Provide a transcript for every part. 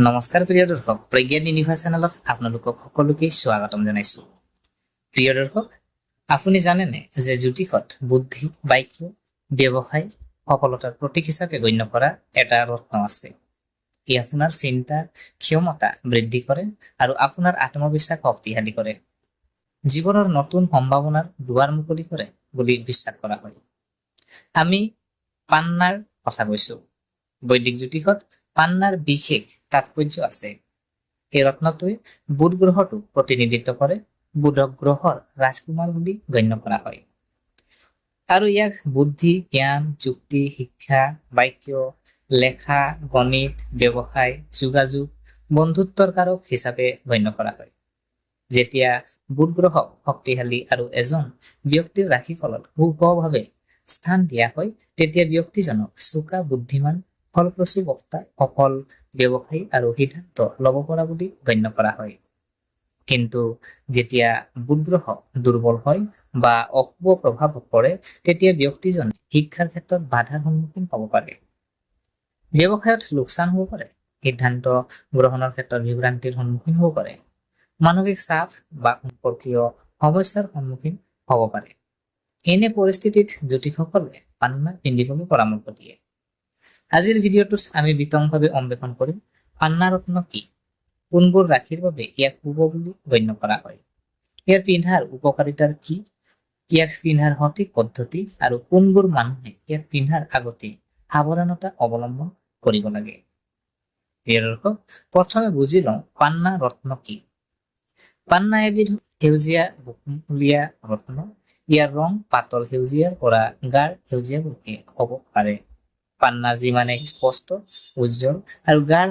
নমস্কাৰ প্ৰিয় দৰ্শক, প্ৰজ্ঞান ইউনিভাৰ্ছ চেনেলত আপোনালোকক সকলোকে স্বাগতম জনাইছো। প্ৰিয় দৰ্শক, আপুনি জানেনে যে জ্যোতিষত বুদ্ধি, বাক্য, ব্যৱসায় সফলতাৰ প্ৰতীক হিচাপে গণ্য কৰা এটা ৰত্ন আছে। ই আপোনাৰ চিন্তা ক্ষমতা বৃদ্ধি কৰে আৰু আপোনাৰ আত্মবিশ্বাস শক্তিশালী কৰে। জীৱনৰ নতুন সম্ভাৱনাৰ দুৱাৰ মুকলি কৰে বুলি বিশ্বাস কৰা হয়। আমি পান্নাৰ কথা কৈছো। বৈদিক জ্যোতিষত পান্নাৰ বিশেষ তাৎপৰ্য আছে। এই ৰত্নটোৱে বুধ গ্ৰহটোক প্ৰতিনিধিত্ব কৰে। বুধক গ্ৰহৰ ৰাজকুমাৰ বুলি গণ্য কৰা হয় আৰু ইয়াক বুদ্ধি, জ্ঞান, যুক্তি, শিক্ষা, বাক্য, লেখা, গণিত, ব্যৱসায়, যোগাযোগ, বন্ধুত্বৰ কাৰক হিচাপে গণ্য কৰা হয়। যেতিয়া বুধ গ্ৰহক শক্তিশালী আৰু এজন ব্যক্তিৰ ৰাশিফলত শুভভাৱে স্থান দিয়া হয়, তেতিয়া ব্যক্তিজনক চোকা, বুদ্ধিমান, ফলপ্ৰসূ বক্তা, সফল ব্যৱসায়ী আৰু সিদ্ধান্ত ল'ব পৰা বুলি গণ্য কৰা হয়। কিন্তু যেতিয়া বুধ গ্ৰহ দুৰ্বল হয় বা অশুভ প্ৰভাৱ পৰে, তেতিয়া ব্যক্তিজনে শিক্ষাৰ ক্ষেত্ৰত বাধাৰ সন্মুখীন হ'ব পাৰে, ব্যৱসায়ত লোকচান হ'ব পাৰে, সিদ্ধান্ত গ্ৰহণৰ ক্ষেত্ৰত বিভ্ৰান্তিৰ সন্মুখীন হ'ব পাৰে, মানসিক চাপ বা সম্পৰ্কীয় সমস্যাৰ সন্মুখীন হ'ব পাৰে। এনে পৰিস্থিতিত জ্যোতিষসকলে পান্না পিন্ধিবলৈ পৰামৰ্শ দিয়ে। আজিৰ ভিডিঅ'টোত আমি বিতংভাৱে অন্বেষণ কৰিম পান্না ৰত্ন কি, কোনবোৰ ৰাশিৰ বাবে ইয়াক শুভ বুলি গণ্য কৰা হয়, ইয়াৰ পিন্ধাৰ উপকাৰিতাৰ কি, ইয়াক পিন্ধাৰ সঠিক পদ্ধতি আৰু কোনবোৰ মানুহে ইয়াক পিন্ধাৰ আগতে সাৱধানতা অৱলম্বন কৰিব লাগে। প্ৰিয় দৰ্শক, প্ৰথমে বুজি লওঁ পান্না ৰত্ন কি। পান্না এবিধ সেউজীয়া বকুলীয়া ৰত্ন। ইয়াৰ ৰং পাতল সেউজীয়াৰ পৰা গাঢ় সেউজীয়ালৈকে হ'ব পাৰে। পান্না যিমানে স্পষ্ট, উজ্জ্বল আৰু গাঢ়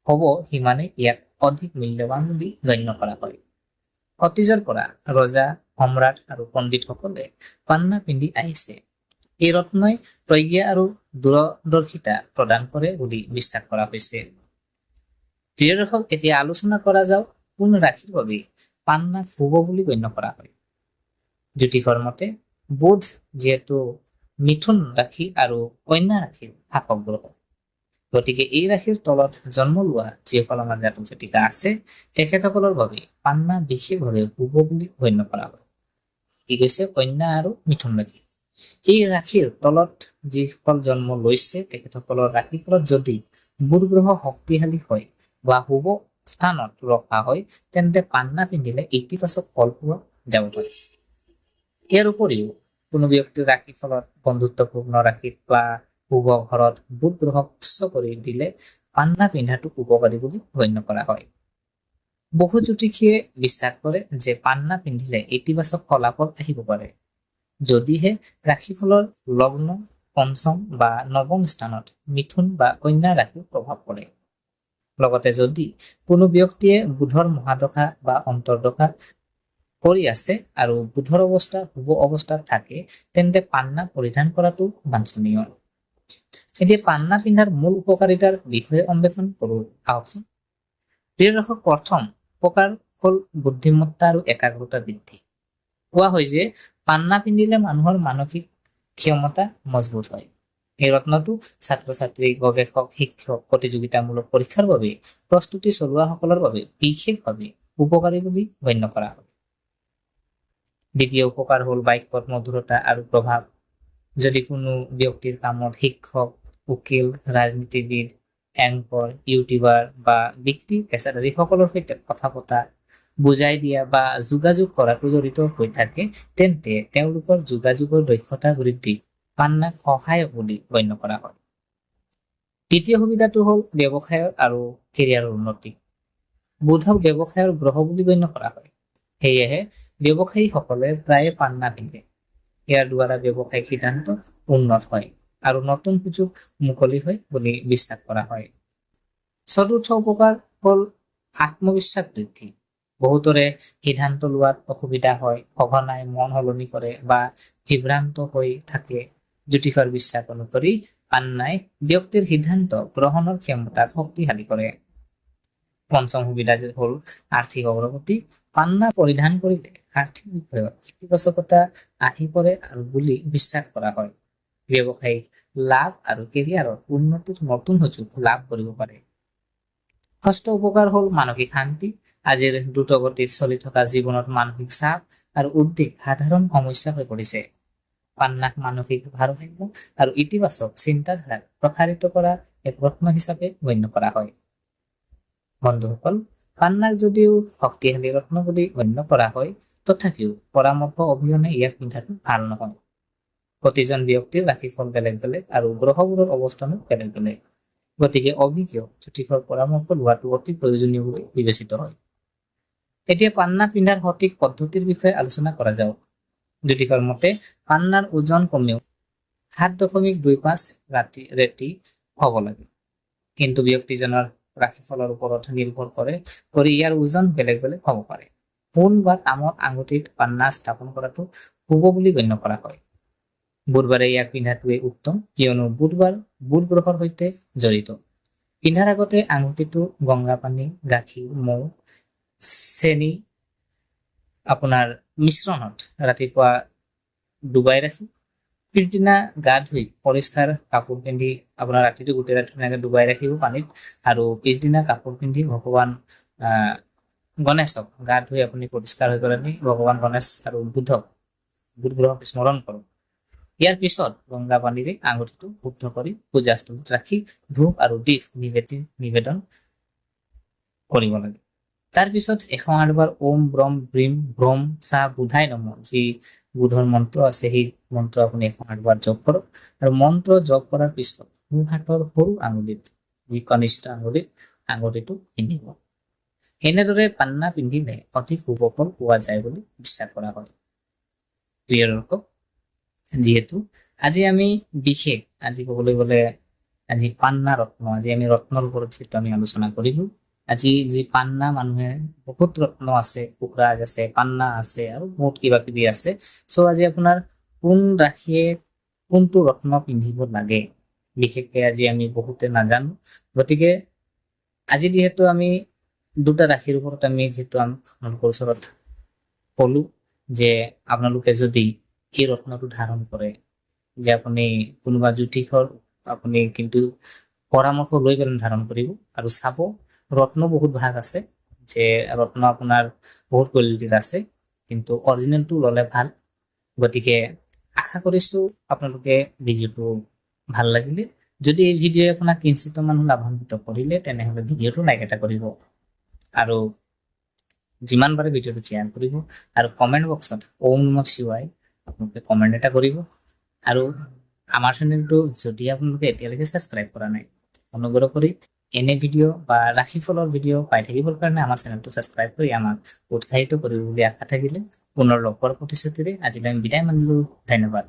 হ'ব, সিমানে ইয়াক অধিক মূল্যৱান বুলি গণ্য কৰা হয়। অতীজৰ পৰা ৰজা, সম্ৰাট আৰু পণ্ডিতসকলে পান্না পিন্ধি আহিছে। এই ৰত্নই প্ৰজ্ঞা আৰু দূৰদৰ্শিতা প্ৰদান কৰে বুলি বিশ্বাস কৰা হৈছে। প্ৰিয় দৰ্শক, এতিয়া আলোচনা কৰা যাওক কোন ৰাশিৰ বাবে পান্না শুভ বুলি গণ্য কৰা হয়। জ্যোতিষৰ মতে বুধ যিহেতু মিথুন ৰাশি আৰু কন্যা ৰাশিৰ শাসক গ্ৰহ, গতিকে এই ৰাশিৰ তলত জন্ম লোৱা যিসকল আমাৰ জাতক জাতিকা আছে, তেখেতসকলৰ বাবে পান্না বিশেষভাৱে শুভ বুলি গণ্য কৰা হয়। কি কৈছে? কন্যা আৰু মিথুন ৰাশি। এই ৰাশিৰ তলত যিসকল জন্ম লৈছে, তেখেতসকলৰ ৰাশিফলত যদি বুধ গ্ৰহ শক্তিশালী হয় বা শুভ স্থানত ৰখা হয়, তেন্তে পান্না পিন্ধিলে ইতিবাচক ফল পোৱা যাব পাৰে। ইয়াৰ উপৰিও কোনো ব্যক্তিৰ ৰাশিফলত বন্ধুত্বপূৰ্ণ ৰাশিত বা শুভ ঘৰত বুধ গ্ৰহক উচ্চ কৰি দিলে পান্না পিন্ধাটো উপকাৰী বুলি গণ্য কৰা হয়। বহু জ্যোতিষীয়ে বিশ্বাস কৰে যে পান্না পিন্ধিলে ইতিবাচক ফলাফল আহিব পাৰে যদিহে ৰাশিফলৰ লগ্ন, পঞ্চম বা নৱম স্থানত মিথুন বা কন্যা ৰাশিৰ প্ৰভাৱ পৰে। লগতে যদি কোনো ব্যক্তিয়ে বুধৰ মহাদশা বা অন্তৰ্দশা কৰি আছে আৰু বুধৰ অৱস্থা শুভ অৱস্থাত থাকে, তেন্তে পান্না পৰিধান কৰাটো বাঞ্ছনীয়। এতিয়া পান্না পিন্ধাৰ মূল উপকাৰিতাৰ বিষয়ে অন্বেষণ কৰোঁ আহকচোন। প্ৰিয় দৰ্শক, প্ৰথম উপকাৰ হ'ল বুদ্ধিমত্তা আৰু একাগ্ৰতা বৃদ্ধি। কোৱা হয় যে পান্না পিন্ধিলে মানুহৰ মানসিক ক্ষমতা মজবুত হয়। এই ৰত্নটো ছাত্ৰ ছাত্ৰী, গৱেষক, শিক্ষক, প্ৰতিযোগিতামূলক পৰীক্ষাৰ বাবে প্ৰস্তুতি চলোৱাসকলৰ বাবে বিশেষভাৱে উপকাৰী বুলি গণ্য কৰা হয়। দ্বিতীয় উপকাৰ হ'ল বাক্যত মধুৰতা আৰু প্ৰভাৱ। যদি কোনো ব্যক্তিৰ কামত শিক্ষক, উকিল, ৰাজনীতিবিদ, এংকৰ, ইউটিউবাৰ বা বিক্ৰী পেছাদাৰীসকলৰ সৈতে কথা পতা, বুজাই দিয়া বা যোগাযোগ কৰাটো জড়িত হৈ থাকে, তেন্তে তেওঁলোকৰ যোগাযোগৰ দক্ষতা বৃদ্ধি পান্নাক সহায়ক বুলি গণ্য কৰা হয়। তৃতীয় সুবিধাটো হ'ল ব্যৱসায়ৰ আৰু কেৰিয়াৰৰ উন্নতি। বুধক ব্যৱসায়ৰ গ্ৰহ বুলি গণ্য কৰা হয়। সেয়েহে ব্যৱসায়ীসকলে প্ৰায়ে পান্না পিন্ধে। ইয়াৰ দ্বাৰা ব্যৱসায়িক সিদ্ধান্ত উন্নত হয় আৰু নতুন সুযোগ মুকলি হয় বুলি বিশ্বাস কৰা হয়। চতুৰ্থ উপকাৰ হ'ল আত্মবিশ্বাস বৃদ্ধি। বহুতৰে সিদ্ধান্ত লোৱাত অসুবিধা হয়, সঘনাই মন সলনি কৰে বা বিভ্ৰান্ত হৈ থাকে। জ্যোতিষৰ বিশ্বাস অনুসৰি পান্নাই ব্যক্তিৰ সিদ্ধান্ত গ্ৰহণৰ ক্ষমতাক শক্তিশালী কৰে। পঞ্চম সুবিধা হ'ল আৰ্থিক অগ্ৰগতি। পান্না পৰিধান কৰিলে আৰ্থিক বিষয়ত ইতিবাচকতা আহি পৰে আৰু বুলি বিশ্বাস কৰা হয়। ব্যৱসায়িক লাভ আৰু কেৰিয়াৰৰ উন্নতিৰ নতুন সুযোগ লাভ কৰিব পাৰে। ষষ্ঠ উপকাৰ হ'ল মানসিক শান্তি। আজিৰ দ্ৰুতগতিত চলি থকা জীৱনত মানসিক চাপ আৰু উদ্বেগ সাধাৰণ সমস্যা হৈ পৰিছে। পান্নাক মানসিক ভাৰসাম্য আৰু ইতিবাচক চিন্তাধাৰাক প্ৰসাৰিত কৰা এক ৰত্ন হিচাপে গণ্য কৰা হয়। বন্ধুসকল, পান্নাক যদিও শক্তিশালী ৰত্ন বুলি গণ্য কৰা হয়, তথাপিও পৰামৰ্শ অবিহনে ইয়াক পিন্ধাটো ভাল নহয়। প্ৰতিজন ব্যক্তিৰ ৰাশিফল বেলেগ বেলেগ আৰু গ্ৰহবোৰৰ অৱস্থানো বেলেগ বেলেগ। গতিকে অভিজ্ঞ জ্যোতিষৰ পৰামৰ্শ লোৱাটো অতি প্ৰয়োজনীয় বুলি বিবেচিত হয়। এতিয়া পান্না পিন্ধাৰ সঠিক পদ্ধতিৰ বিষয়ে আলোচনা কৰা যাওক। জ্যোতিষৰ মতে পান্নাৰ ওজন কমেও 7.25 ৰেতি হ'ব লাগে, কিন্তু ব্যক্তিজনৰ ৰাশিফলৰ ওপৰত নিৰ্ভৰ কৰি ইয়াৰ ওজন বেলেগ বেলেগ হ'ব পাৰে। সোণ বা তামৰ আঙুঠিত পান্না স্থাপন কৰাটো শুভ বুলি গণ্য কৰা হয়। বুধবাৰে ইয়াক পিন্ধাটোৱে উত্তম, কিয়নো বুধবাৰ বুধ গ্ৰহৰ সৈতে জড়িত। পিন্ধাৰ আগতে আঙুঠিটো গংগা পানী, গাখীৰ, মৌ, চেনি আপোনাৰ মিশ্ৰণত ৰাতিপুৱা ডুবাই ৰাখি পিছদিনা গা ধুই পৰিষ্কাৰ কাপোৰ পিন্ধি আপোনাৰ ৰাতিটো গোটেই ৰাতি ধুনীয়াকৈ ডুবাই ৰাখিব পানীত, আৰু পিছদিনা কাপোৰ পিন্ধি ভগৱান গণেশক গা ধুই আপুনি পৰিষ্কাৰ হৈ পেলাই ভগৱান গণেশ আৰু বুধ গ্ৰহক স্মৰণ কৰক। ইয়াৰ পিছত গংগা পানীৰে আঙুঠিটো শুদ্ধ কৰি পূজাস্থলীত ৰাখি ধূপ আৰু দীপ নিবেদন কৰিব লাগে। তাৰ পিছত 108 বাৰ ওম ব্ৰহ্ম ব্ৰীম ভ্ৰম চা বুধাই নমঃ যি বুধৰ মন্ত্ৰ আছে সেই মন্ত্ৰ আপুনি 108 বাৰ জপ কৰক, আৰু মন্ত্ৰ জপ কৰাৰ পিছত সোঁ হাতৰ সৰু আঙুলিত যি কনিষ্ঠ আঙুলিত আঙুঠিটো পিন্ধিব। এনেদৰে পান্না পিন্ধিলে অধিক শুভ ফল পোৱা যায় বুলি বিশ্বাস কৰা হয়। প্ৰিয় দৰ্শক, যিহেতু আজি আমি বিশেষ আজি ক'বলৈ গ'লে আজি পান্না ৰত্ন, আজি আমি ৰত্নৰ ওপৰত যিহেতু আমি আলোচনা কৰিলো। আজি যি পান্না মানুহে বহুত ৰত্ন আছে, পুখৰাজ আছে, পান্না আছে আৰু বহুত কিবা কিবি আছে। চ' আজি আপোনাৰ কোন ৰাশিয়ে কোনটো ৰত্ন পিন্ধিব লাগে বিশেষকৈ আজি আমি বহুতে নাজানো। গতিকে আজি যিহেতু আমি দুটা ৰাশিৰ ওপৰত আমি যিহেতু আপোনালোকৰ ওচৰত ক'লো যে আপোনালোকে যদি এই ৰত্নটো ধাৰণ কৰে, যে আপুনি কোনোবা জ্যোতিষৰ আপুনি কিন্তু পৰামৰ্শ লৈ পেলাই ধাৰণ কৰিব। আৰু চাব ৰত্ন বহুত ভাগ আছে, যে ৰত্ন আপোনাৰ বহুত কোৱালিটিৰ আছে, কিন্তু অৰিজিনেলটো ল'লে ভাল। গতিকে আশা কৰিছো আপোনালোকে ভিডিঅ'টো ভাল লাগিলে। যদি এই ভিডিঅ'য়ে আপোনাক কিঞ্চিত মানুহ লাভান্বিত কৰিলে তেনেহ'লে ভিডিঅ'টো লাইক এটা কৰিব, আৰু যিমান পাৰে ভিডিঅ'টো শ্বেয়াৰ কৰিব, আৰু কমেণ্ট বক্সত ওম নমঃ শিৱায় আপোনালোকে কমেণ্ট এটা কৰিব। আৰু আমাৰ চেনেলটো যদি আপোনালোকে এতিয়ালৈকে ছাবস্ক্ৰাইব কৰা নাই, অনুগ্ৰহ কৰি এনে ভিডিঅ' বা ৰাশিফলৰ ভিডিঅ' পাই থাকিবৰ কাৰণে আমাৰ চেনেলটো ছাবস্ক্ৰাইব কৰি আমাক উৎসাহিত কৰিব বুলি আশা থাকিলে পুনৰ লগ পোৱাৰ প্ৰতিশ্ৰুতিৰে আজিলৈ আমি বিদায় মানিলোঁ। ধন্যবাদ।